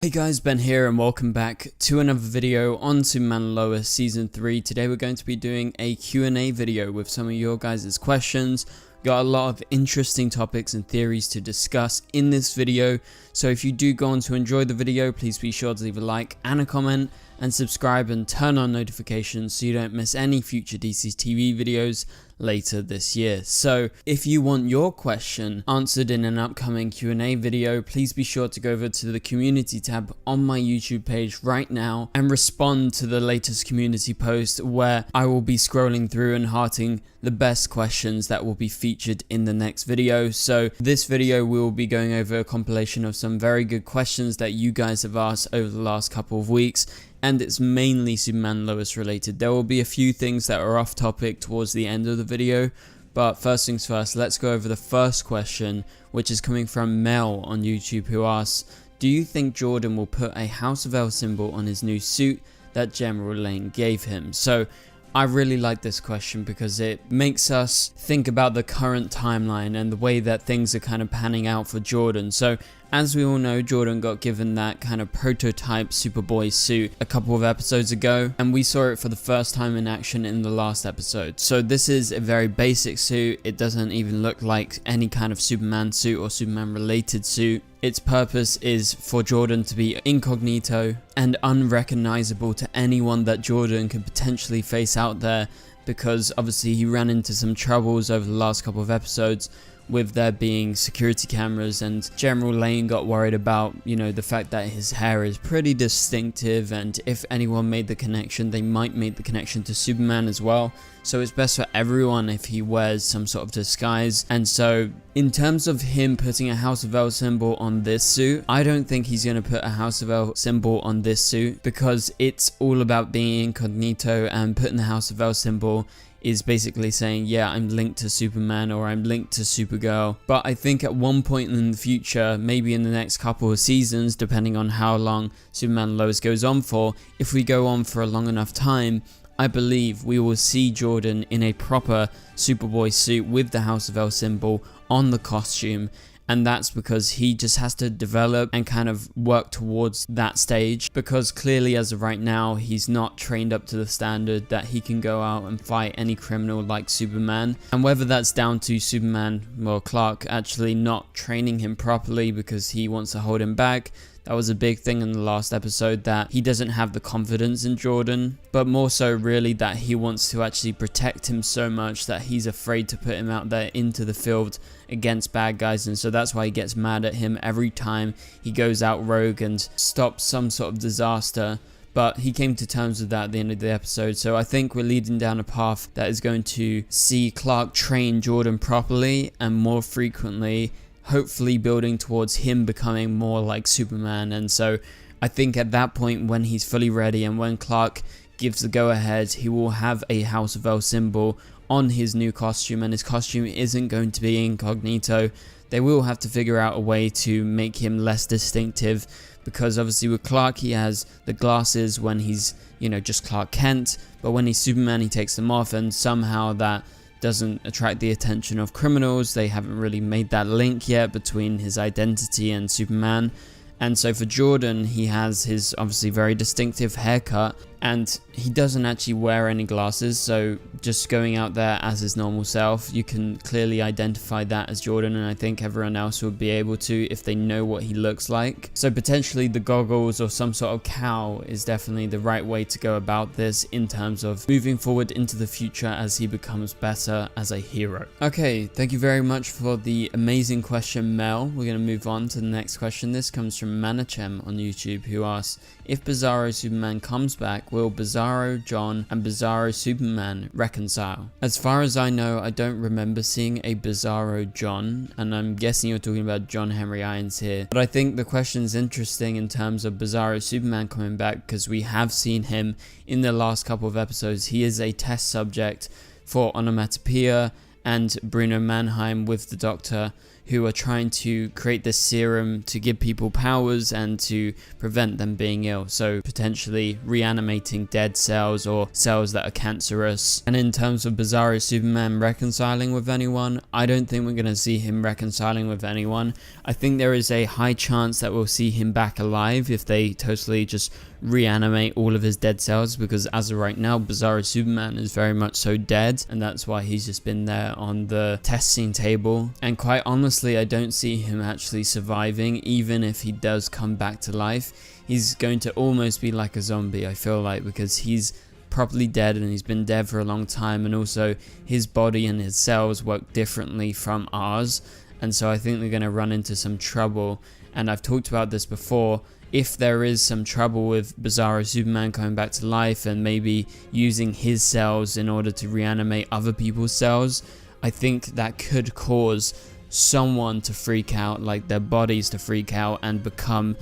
Hey guys, Ben here and welcome back to another video on Superman and Lois Season 3. Today we're going to be doing a Q&A video with some of your guys' questions. Got a lot of interesting topics and theories to discuss in this video, so if you do go on to enjoy the video, please be sure to leave a like and a comment and subscribe and turn on notifications so you don't miss any future DCTV videos later this year. So if you want your question answered in an upcoming Q&A video, please be sure to go over to the community tab on my YouTube page right now and respond to the latest community post where I will be scrolling through and hearting the best questions that will be featured in the next video. So this video we will be going over a compilation of some very good questions that you guys have asked over the last couple of weeks, and it's mainly Superman and Lois related. There will be a few things that are off topic towards the end of the video, but first things first, let's go over the first question, which is coming from Mel on YouTube, who asks, do you think Jordan will put a House of L symbol on his new suit that General Lane gave him? So I really like this question because it makes us think about the current timeline and the way that things are kind of panning out for Jordan. So as we all know, Jordan got given that kind of prototype Superboy suit a couple of episodes ago, and we saw it for the first time in action in the last episode. So this is a very basic suit. It doesn't even look like any kind of Superman suit or Superman related suit. Its purpose is for Jordan to be incognito and unrecognizable to anyone that Jordan could potentially face out there, because obviously he ran into some troubles over the last couple of episodes with there being security cameras, and General Lane got worried about, the fact that his hair is pretty distinctive, and if anyone made the connection, they might make the connection to Superman as well. So it's best for everyone if he wears some sort of disguise. And so in terms of him putting a House of L symbol on this suit, I don't think he's going to put a House of L symbol on this suit, because it's all about being incognito, and putting the House of L symbol is basically saying, yeah, I'm linked to Superman or I'm linked to Supergirl. But I think at one point in the future, maybe in the next couple of seasons, depending on how long Superman and Lois goes on for, if we go on for a long enough time, I believe we will see Jordan in a proper Superboy suit with the House of L symbol on the costume. And that's because he just has to develop and kind of work towards that stage, because clearly as of right now, he's not trained up to the standard that he can go out and fight any criminal like Superman. And whether that's down to Superman, well, Clark actually not training him properly because he wants to hold him back. That was a big thing in the last episode, that he doesn't have the confidence in Jordan, but more so really that he wants to actually protect him so much that he's afraid to put him out there into the field against bad guys. And so that's why he gets mad at him every time he goes out rogue and stops some sort of disaster. But he came to terms with that at the end of the episode. So I think we're leading down a path that is going to see Clark train Jordan properly and more frequently, hopefully building towards him becoming more like Superman. And so I think at that point, when he's fully ready and when Clark gives the go ahead, he will have a House of L symbol on his new costume, and his costume isn't going to be incognito. They will have to figure out a way to make him less distinctive, because obviously with Clark, he has the glasses when he's, just Clark Kent, but when he's Superman, he takes them off, and somehow that doesn't attract the attention of criminals. They haven't really made that link yet between his identity and Superman. And so for Jordan, he has his obviously very distinctive haircut, and he doesn't actually wear any glasses, so just going out there as his normal self, you can clearly identify that as Jordan, and I think everyone else will be able to if they know what he looks like. So potentially the goggles or some sort of cowl is definitely the right way to go about this in terms of moving forward into the future as he becomes better as a hero. Okay, thank you very much for the amazing question, Mel. We're going to move on to the next question. This comes from Manachem on YouTube, who asks, if Bizarro Superman comes back, will Bizarro John and Bizarro Superman reconcile? As far as I know, I don't remember seeing a Bizarro John, and I'm guessing you're talking about John Henry Irons here. But I think the question is interesting in terms of Bizarro Superman coming back, because we have seen him in the last couple of episodes. He is a test subject for Onomatopoeia and Bruno Mannheim with the Doctor, who are trying to create this serum to give people powers and to prevent them being ill, so potentially reanimating dead cells or cells that are cancerous. And in terms of Bizarro Superman reconciling with anyone, I don't think we're going to see him reconciling with anyone. I think there is a high chance that we'll see him back alive if they totally just reanimate all of his dead cells, because as of right now, Bizarro Superman is very much so dead, and that's why he's just been there on the testing table. And quite honestly, I don't see him actually surviving. Even if he does come back to life, he's going to almost be like a zombie, I feel like, because he's properly dead and he's been dead for a long time, and also his body and his cells work differently from ours, and so I think they're going to run into some trouble. And I've talked about this before. If there is some trouble with Bizarro Superman coming back to life and maybe using his cells in order to reanimate other people's cells, I think that could cause someone to freak out, like their bodies to freak out and become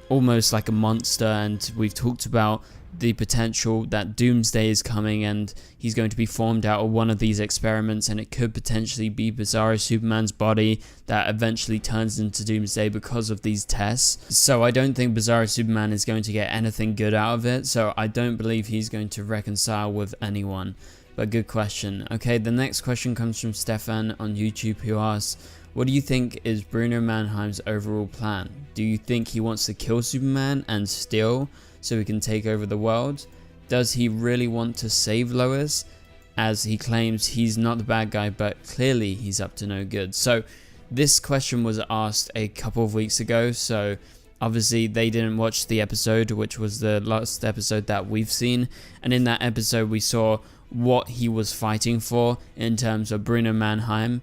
almost like a monster. And we've talked about the potential that Doomsday is coming and he's going to be formed out of one of these experiments, and it could potentially be Bizarro Superman's body that eventually turns into Doomsday because of these tests. So I don't think Bizarro Superman is going to get anything good out of it, so I don't believe he's going to reconcile with anyone. But good question. Okay, the next question comes from Stefan on YouTube, who asks, what do you think is Bruno Mannheim's overall plan? Do you think he wants to kill Superman and steal so he can take over the world? Does he really want to save Lois, as he claims he's not the bad guy, but clearly he's up to no good? So this question was asked a couple of weeks ago, so obviously they didn't watch the episode, which was the last episode that we've seen, and in that episode we saw what he was fighting for in terms of Bruno Mannheim.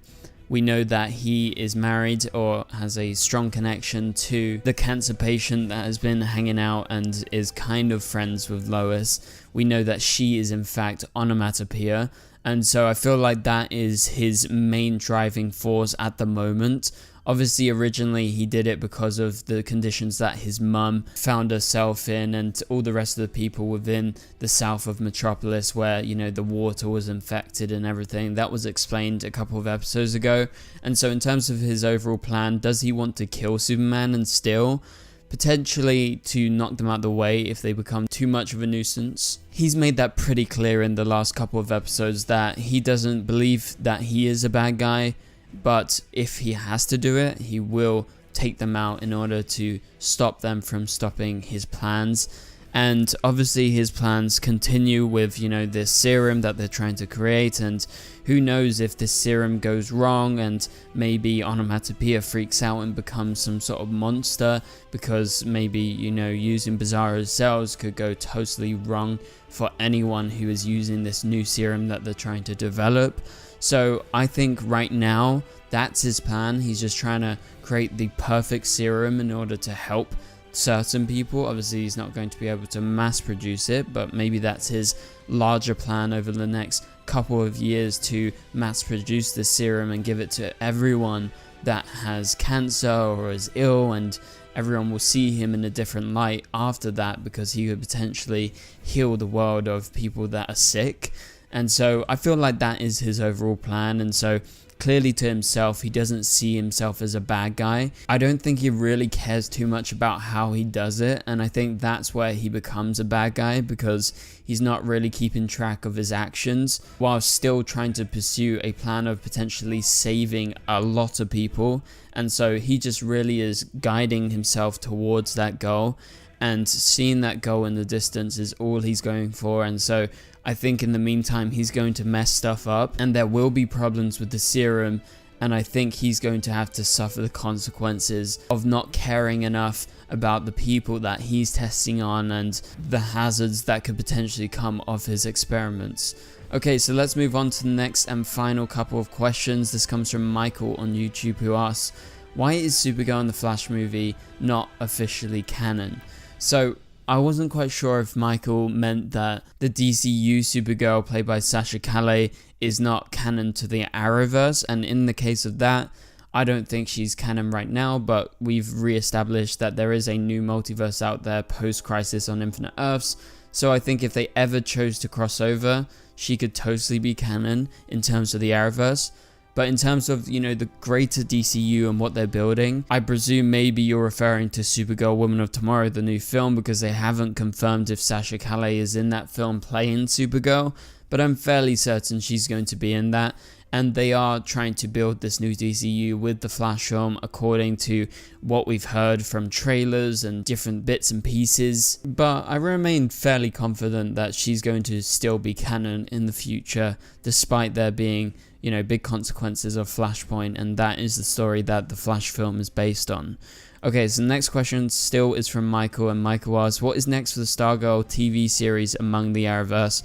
We know that he is married or has a strong connection to the cancer patient that has been hanging out and is kind of friends with Lois. We know that she is in fact onomatopoeia, and so I feel like that is his main driving force at the moment. Obviously, originally he did it because of the conditions that his mum found herself in and all the rest of the people within the south of Metropolis, where, you know, the water was infected and everything. That was explained a couple of episodes ago. And so in terms of his overall plan, does he want to kill Superman and steal? Potentially to knock them out of the way if they become too much of a nuisance. He's made that pretty clear in the last couple of episodes that he doesn't believe that he is a bad guy, but if he has to do it, he will take them out in order to stop them from stopping his plans. And obviously his plans continue with, you know, this serum that they're trying to create, and who knows if this serum goes wrong and maybe Onomatopoeia freaks out and becomes some sort of monster, because maybe, you know, using Bizarro's cells could go totally wrong for anyone who is using this new serum that they're trying to develop. So I think right now that's his plan. He's just trying to create the perfect serum in order to help certain people. Obviously he's not going to be able to mass produce it, but maybe that's his larger plan over the next couple of years, to mass produce this serum and give it to everyone that has cancer or is ill, and everyone will see him in a different light after that, because he could potentially heal the world of people that are sick. And so I feel like that is his overall plan, and so clearly to himself, he doesn't see himself as a bad guy. I don't think he really cares too much about how he does it, and I think that's where he becomes a bad guy, because he's not really keeping track of his actions while still trying to pursue a plan of potentially saving a lot of people. And so he just really is guiding himself towards that goal, and seeing that goal in the distance is all he's going for. And so I think in the meantime he's going to mess stuff up, and there will be problems with the serum, and I think he's going to have to suffer the consequences of not caring enough about the people that he's testing on and the hazards that could potentially come of his experiments. Okay, so let's move on to the next and final couple of questions. This comes from Michael on YouTube, who asks, why is Supergirl in the Flash movie not officially canon? So I wasn't quite sure if Michael meant that the DCEU Supergirl, played by Sasha Calle, is not canon to the Arrowverse, and in the case of that, I don't think she's canon right now, but we've re-established that there is a new multiverse out there post-Crisis on Infinite Earths, so I think if they ever chose to cross over, she could totally be canon in terms of the Arrowverse. But in terms of, you know, the greater DCU and what they're building, I presume maybe you're referring to Supergirl Woman of Tomorrow, the new film, because they haven't confirmed if Sasha Calle is in that film playing Supergirl, but I'm fairly certain she's going to be in that. And they are trying to build this new DCU with the Flash film according to what we've heard from trailers and different bits and pieces. But I remain fairly confident that she's going to still be canon in the future, despite there being, you know, big consequences of Flashpoint, and that is the story that the Flash film is based on. Okay, so the next question still is from Michael, and Michael asks, what is next for the Stargirl TV series Among the Arrowverse?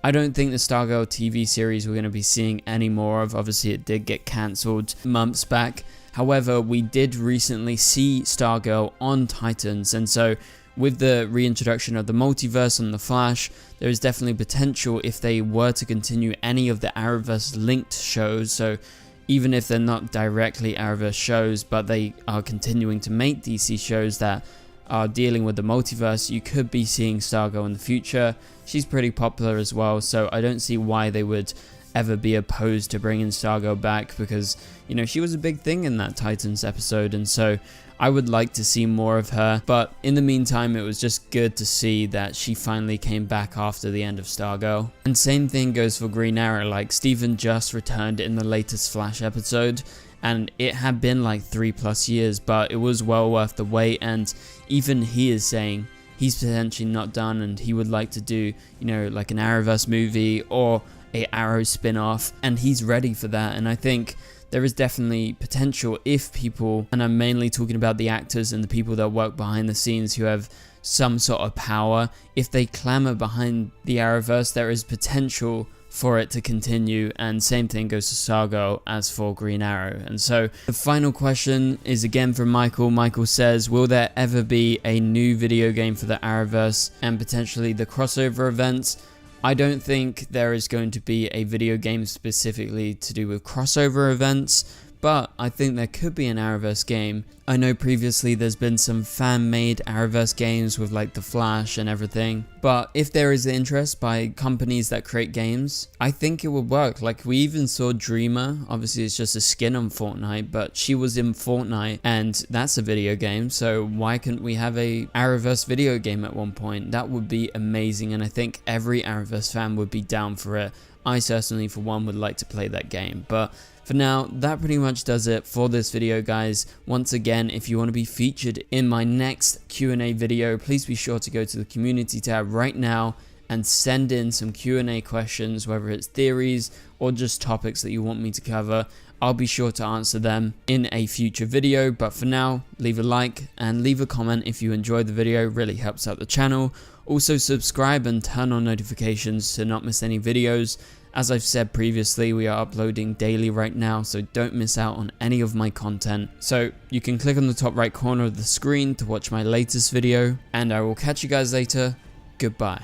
I don't think the Stargirl TV series we're going to be seeing any more of. Obviously, it did get cancelled months back. However, we did recently see Stargirl on Titans, and so with the reintroduction of the multiverse on The Flash, there is definitely potential if they were to continue any of the Arrowverse linked shows. So even if they're not directly Arrowverse shows, but they are continuing to make DC shows that are dealing with the multiverse, you could be seeing Stargirl in the future. She's pretty popular as well, so I don't see why they would ever be opposed to bringing Stargirl back, because, you know, she was a big thing in that Titans episode, and so I would like to see more of her. But in the meantime, it was just good to see that she finally came back after the end of Stargirl. And same thing goes for Green Arrow. Like, Stephen just returned in the latest Flash episode, and it had been like 3+ years, but it was well worth the wait. And even he is saying he's potentially not done, and he would like to do, you know, like an Arrowverse movie or a Arrow spin-off, and he's ready for that. And I think there is definitely potential if people, and I'm mainly talking about the actors and the people that work behind the scenes who have some sort of power, if they clamor behind the Arrowverse, there is potential for it to continue. And same thing goes to Stargirl as for Green Arrow. And so the final question is again from Michael. Michael says, will there ever be a new video game for the Arrowverse and potentially the crossover events? I don't think there is going to be a video game specifically to do with crossover events, but I think there could be an Arrowverse game. I know previously there's been some fan-made Arrowverse games with like The Flash and everything, but if there is interest by companies that create games, I think it would work. Like, we even saw Dreamer, obviously it's just a skin on Fortnite, but she was in Fortnite and that's a video game, so why couldn't we have a Arrowverse video game at one point? That would be amazing, and I think every Arrowverse fan would be down for it. I certainly for one would like to play that game. But for now, that pretty much does it for this video, guys. Once again, if you want to be featured in my next Q&A video, please be sure to go to the community tab right now and send in some Q&A questions, whether it's theories or just topics that you want me to cover. I'll be sure to answer them in a future video. But for now, leave a like and leave a comment if you enjoyed the video. It really helps out the channel. Also subscribe and turn on notifications to not miss any videos. As I've said previously, we are uploading daily right now, so don't miss out on any of my content. So you can click on the top right corner of the screen to watch my latest video, and I will catch you guys later. Goodbye.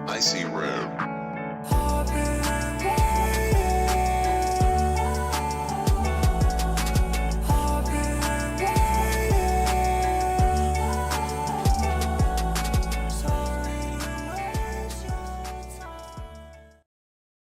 I see red.